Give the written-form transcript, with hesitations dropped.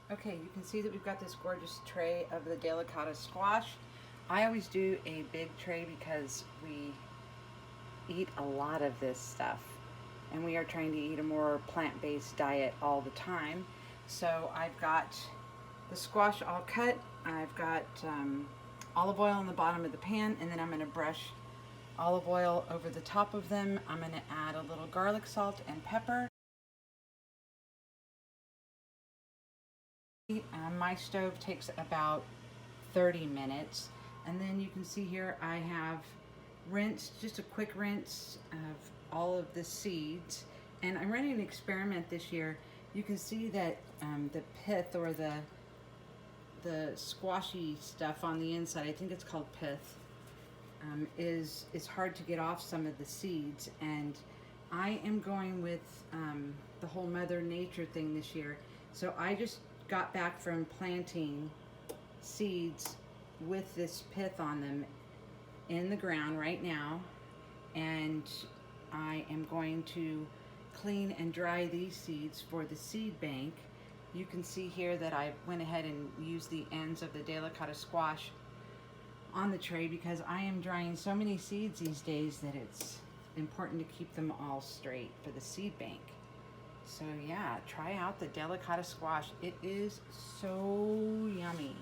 Okay, you can see that we've got this gorgeous tray of the Delicata Squash. I always do a big tray because we eat a lot of this stuff and we are trying to eat a more plant-based diet all the time. So I've got the squash all cut. I've got olive oil on the bottom of the pan, and then I'm going to brush olive oil over the top of them. I'm going to add a little garlic salt and pepper. My stove takes about 30 minutes, and then you can see here I have rinsed, just a quick rinse of all of the seeds, and I'm running an experiment this year. You can see that the pith, or the squashy stuff on the inside, I think it's called pith, is hard to get off some of the seeds, and I am going with the whole Mother Nature thing this year. So I just got back from planting seeds with this pith on them in the ground right now, and I am going to clean and dry these seeds for the seed bank. You can see here that I went ahead and used the ends of the Delicata Squash on the tray because I am drying so many seeds these days that it's important to keep them all straight for the seed bank. So yeah, try out the Delicata Squash. It is so yummy.